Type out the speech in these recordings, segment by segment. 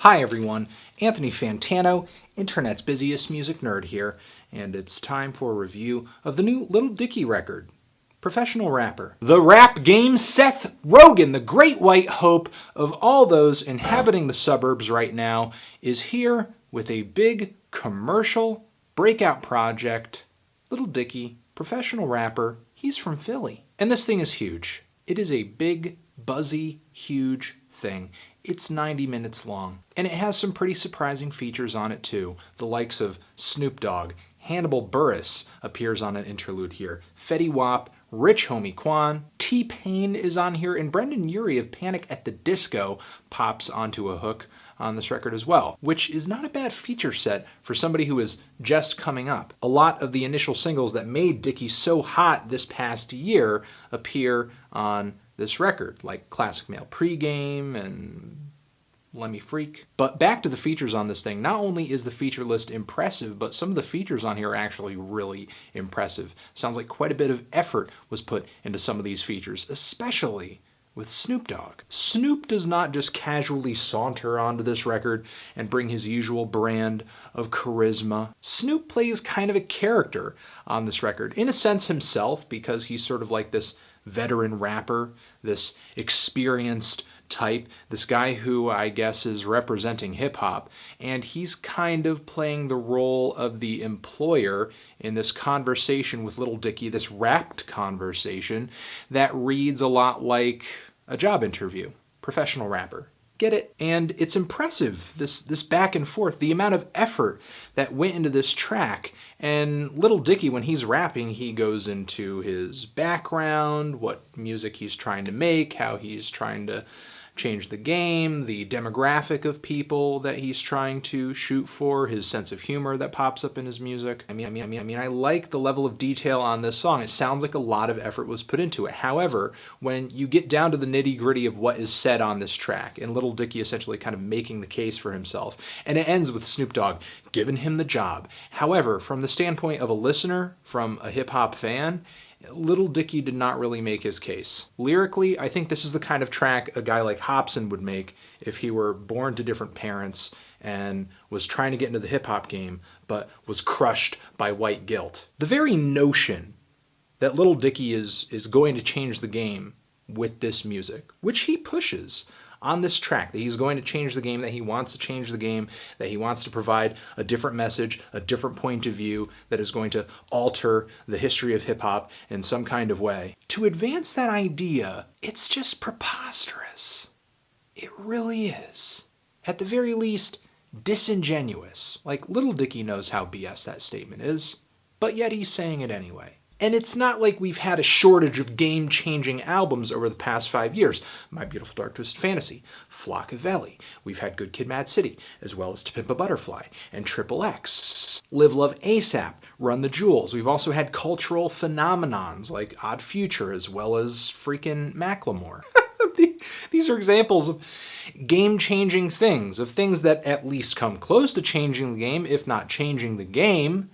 Hi everyone, Anthony Fantano, internet's busiest music nerd here, and it's time for a review of the new Lil Dicky record, Professional Rapper. The rap game Seth Rogen, the great white hope of all those inhabiting the suburbs right now, is here with a big commercial breakout project. Lil Dicky, Professional Rapper, he's from Philly. And this thing is huge. It is a big, buzzy, huge thing. It's 90 minutes long, and it has some pretty surprising features on it too. The likes of Snoop Dogg, Hannibal Buress appears on an interlude here, Fetty Wap, Rich Homie Quan, T-Pain is on here, and Brendan Urie of Panic at the Disco pops onto a hook on this record as well, which is not a bad feature set for somebody who is just coming up. A lot of the initial singles that made Dicky so hot this past year appear on this record, like Classic Male Pregame and Lemmy Freak. But back to the features on this thing, not only is the feature list impressive, but some of the features on here are actually really impressive. Sounds like quite a bit of effort was put into some of these features, especially with Snoop Dogg. Snoop does not just casually saunter onto this record and bring his usual brand of charisma. Snoop plays kind of a character on this record, in a sense himself, because he's sort of like this veteran rapper, this experienced type, this guy who I guess is representing hip-hop, and he's kind of playing the role of the employer in this conversation with Lil Dicky, this rapped conversation that reads a lot like a job interview. Professional rapper. Get it? And it's impressive, this back and forth, the amount of effort that went into this track. And Lil Dicky, when he's rapping, he goes into his background, what music he's trying to make, how he's trying to change the game, the demographic of people that he's trying to shoot for, his sense of humor that pops up in his music. I like the level of detail on this song. It sounds like a lot of effort was put into it. However, when you get down to the nitty-gritty of what is said on this track, and Lil Dicky essentially kind of making the case for himself, and it ends with Snoop Dogg giving him the job. However, from the standpoint of a listener, from a hip-hop fan, Lil Dicky did not really make his case. Lyrically, I think this is the kind of track a guy like Hopsin would make if he were born to different parents and was trying to get into the hip-hop game, but was crushed by white guilt. The very notion that Lil Dicky is going to change the game with this music, which he pushes on this track, that he's going to change the game, that he wants to change the game, that he wants to provide a different message, a different point of view that is going to alter the history of hip-hop in some kind of way. To advance that idea, it's just preposterous. It really is. At the very least, disingenuous. Like, Lil Dicky knows how BS that statement is, but yet he's saying it anyway. And it's not like we've had a shortage of game-changing albums over the past 5 years. My Beautiful Dark Twisted Fantasy, Flockavelli. We've had Good Kid, Mad City, as well as To Pimp a Butterfly, and Triple X. Live Love ASAP, Run the Jewels. We've also had cultural phenomenons like Odd Future, as well as freaking Macklemore. These are examples of game-changing things, of things that at least come close to changing the game, if not changing the game.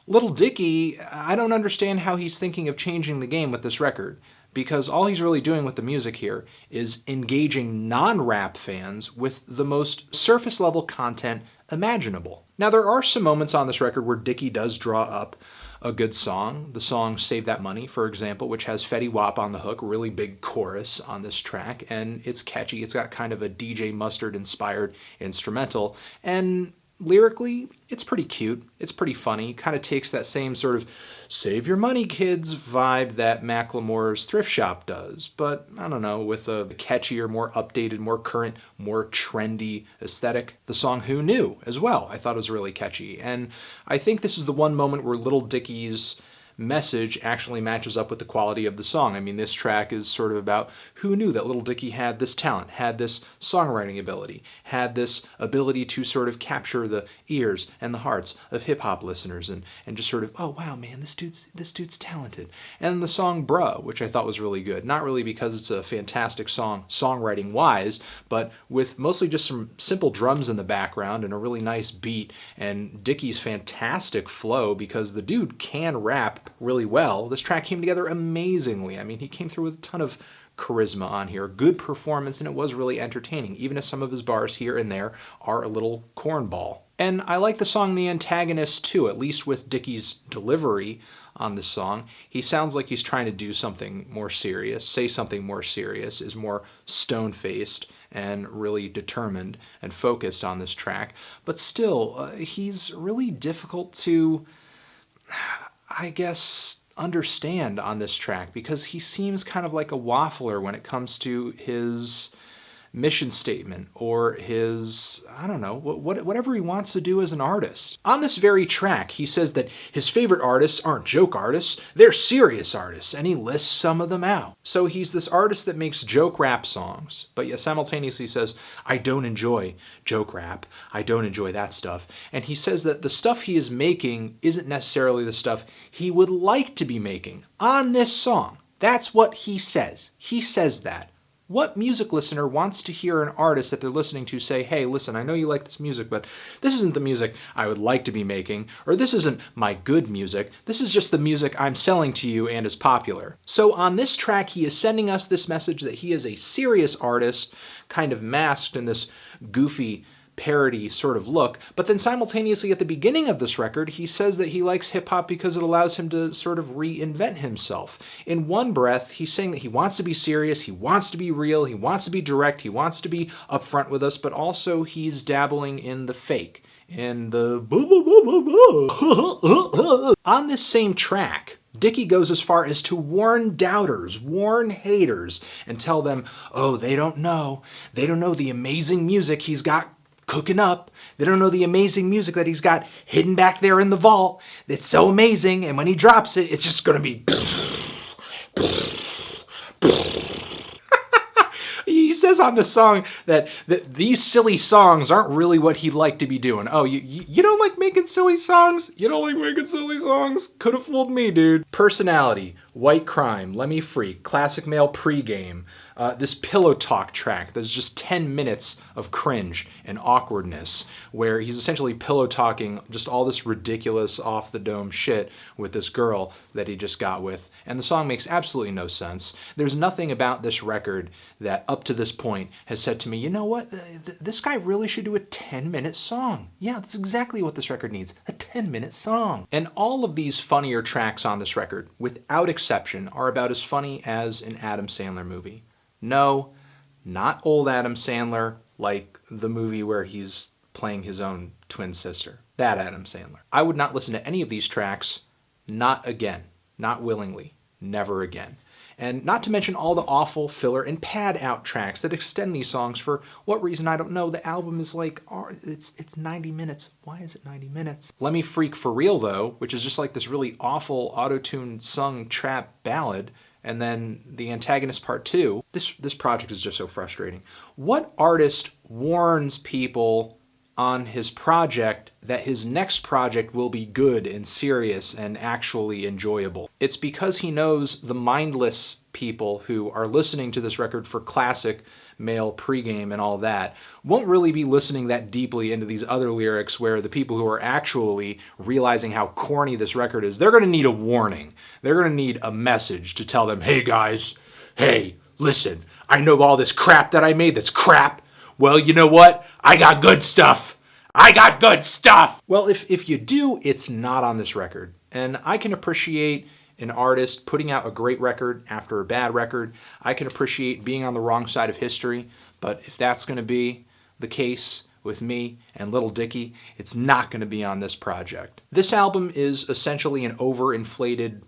Lil Dicky, I don't understand how he's thinking of changing the game with this record, because all he's really doing with the music here is engaging non-rap fans with the most surface-level content imaginable. Now, there are some moments on this record where Dicky does draw up a good song. The song Save That Money, for example, which has Fetty Wap on the hook, really big chorus on this track, and it's catchy. It's got kind of a DJ Mustard-inspired instrumental, and lyrically, it's pretty cute, it's pretty funny, kind of takes that same sort of save your money kids vibe that Macklemore's Thrift Shop does, but I don't know, with a catchier, more updated, more current, more trendy aesthetic. The song Who Knew as well, I thought was really catchy, and I think this is the one moment where Lil Dicky's message actually matches up with the quality of the song. I mean, this track is sort of about who knew that Lil Dicky had this talent, had this songwriting ability, had this ability to sort of capture the ears and the hearts of hip-hop listeners and just sort of, oh wow, man, this dude's talented. And the song Bruh, which I thought was really good. Not really because it's a fantastic song songwriting-wise, but with mostly just some simple drums in the background and a really nice beat and Dicky's fantastic flow, because the dude can rap really well. This track came together amazingly. I mean, he came through with a ton of charisma on here, good performance, and it was really entertaining, even if some of his bars here and there are a little cornball. And I like the song The Antagonist too, at least with Dicky's delivery on this song. He sounds like he's trying to do something more serious, say something more serious, is more stone-faced and really determined and focused on this track. But still, he's really difficult to, I guess, understand on this track because he seems kind of like a waffler when it comes to his mission statement or his, I don't know, whatever he wants to do as an artist. On this very track, he says that his favorite artists aren't joke artists, they're serious artists, and he lists some of them out. So he's this artist that makes joke rap songs, but yet simultaneously says, I don't enjoy joke rap, I don't enjoy that stuff. And he says that the stuff he is making isn't necessarily the stuff he would like to be making on this song. That's what he says. He says that. What music listener wants to hear an artist that they're listening to say, hey, listen, I know you like this music, but this isn't the music I would like to be making, or this isn't my good music, this is just the music I'm selling to you and is popular. So on this track, he is sending us this message that he is a serious artist, kind of masked in this goofy parody sort of look, but then simultaneously at the beginning of this record, he says that he likes hip-hop because it allows him to sort of reinvent himself. In one breath, he's saying that he wants to be serious, he wants to be real, he wants to be direct, he wants to be upfront with us, but also he's dabbling in the fake, in the On this same track, Dicky goes as far as to warn doubters, warn haters, and tell them, oh, they don't know the amazing music he's got cooking up. They don't know the amazing music that he's got hidden back there in the vault. It's so amazing, and when he drops it, it's just gonna be He says on the song that these silly songs aren't really what he'd like to be doing. Oh, you don't like making silly songs? You don't like making silly songs? Could have fooled me, dude. Personality, White Crime, Let Me Freak, Classic Male Pregame, this Pillow Talk track that's just 10 minutes of cringe and awkwardness where he's essentially pillow talking just all this ridiculous off-the-dome shit with this girl that he just got with, and the song makes absolutely no sense. There's nothing about this record that up to this point has said to me, you know what, this guy really should do a 10-minute song. Yeah, that's exactly what this record needs, a 10-minute song. And all of these funnier tracks on this record, without exception, are about as funny as an Adam Sandler movie. No, not old Adam Sandler, like the movie where he's playing his own twin sister. That Adam Sandler. I would not listen to any of these tracks, not again, not willingly, never again. And not to mention all the awful filler and pad out tracks that extend these songs for what reason I don't know. The album is like, it's 90 minutes. Why is it 90 minutes? Let Me Freak For Real though, which is just like this really awful auto-tuned sung trap ballad, and then The Antagonist Part 2. This project is just so frustrating. What artist warns people on his project that his next project will be good and serious and actually enjoyable? It's because he knows the mindless people who are listening to this record for classic male pregame and all that won't really be listening that deeply into these other lyrics, where the people who are actually realizing how corny this record is, they're going to need a warning. They're going to need a message to tell them, hey guys, hey, listen, I know all this crap that I made that's crap. Well, you know what? I got good stuff. I got good stuff. Well, if you do, it's not on this record. And I can appreciate an artist putting out a great record after a bad record. I can appreciate being on the wrong side of history, but if that's going to be the case with me and Lil Dicky, it's not going to be on this project. This album is essentially an overinflated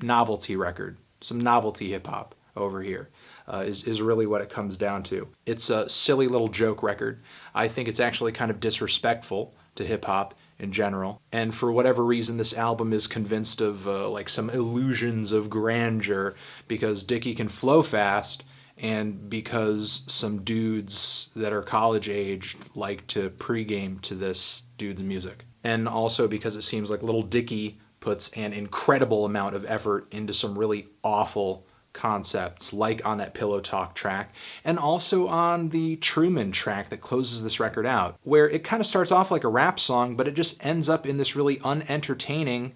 novelty record. Some novelty hip-hop over here is really what it comes down to. It's a silly little joke record. I think it's actually kind of disrespectful to hip-hop in general, and for whatever reason this album is convinced of like some illusions of grandeur because Dicky can flow fast and because some dudes that are college aged like to pregame to this dude's music, and also because it seems like Lil Dicky puts an incredible amount of effort into some really awful concepts, like on that Pillow Talk track, and also on the Truman track that closes this record out, where it kind of starts off like a rap song, but it just ends up in this really unentertaining,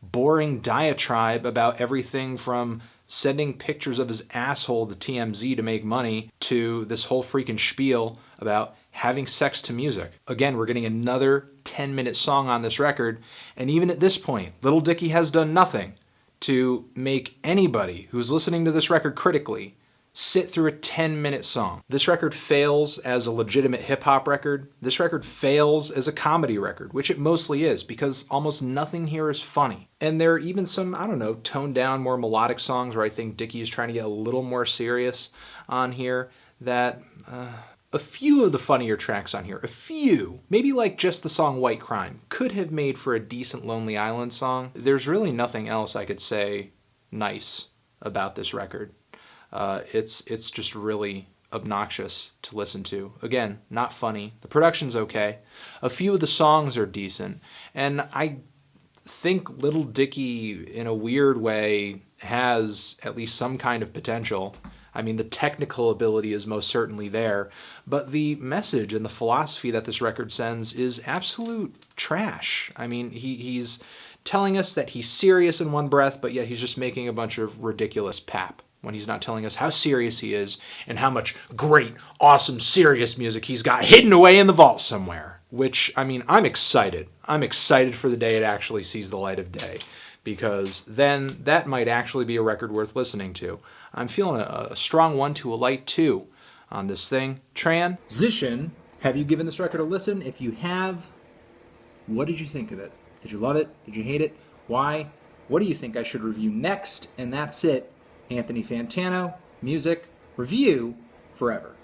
boring diatribe about everything from sending pictures of his asshole to TMZ to make money, to this whole freaking spiel about having sex to music. Again, we're getting another 10-minute song on this record, and even at this point, Lil Dicky has done nothing to make anybody who's listening to this record critically sit through a 10-minute song. This record fails as a legitimate hip-hop record. This record fails as a comedy record, which it mostly is, because almost nothing here is funny. And there are even some, I don't know, toned-down, more melodic songs where I think Dicky is trying to get a little more serious on here, that a few of the funnier tracks on here, a few, maybe like just the song White Crime, could have made for a decent Lonely Island song. There's really nothing else I could say nice about this record. It's just really obnoxious to listen to. Again, not funny. The production's okay. A few of the songs are decent. And I think Lil Dicky, in a weird way, has at least some kind of potential. I mean, the technical ability is most certainly there, but the message and the philosophy that this record sends is absolute trash. I mean, he's telling us that he's serious in one breath, but yet he's just making a bunch of ridiculous pap when he's not telling us how serious he is and how much great, awesome, serious music he's got hidden away in the vault somewhere. Which, I mean, I'm excited. I'm excited for the day it actually sees the light of day, because then that might actually be a record worth listening to. I'm feeling a strong 1 to a light 2 on this thing. Transition. Have you given this record a listen? If you have, what did you think of it? Did you love it? Did you hate it? Why? What do you think I should review next? And that's it. Anthony Fantano, music, review, forever.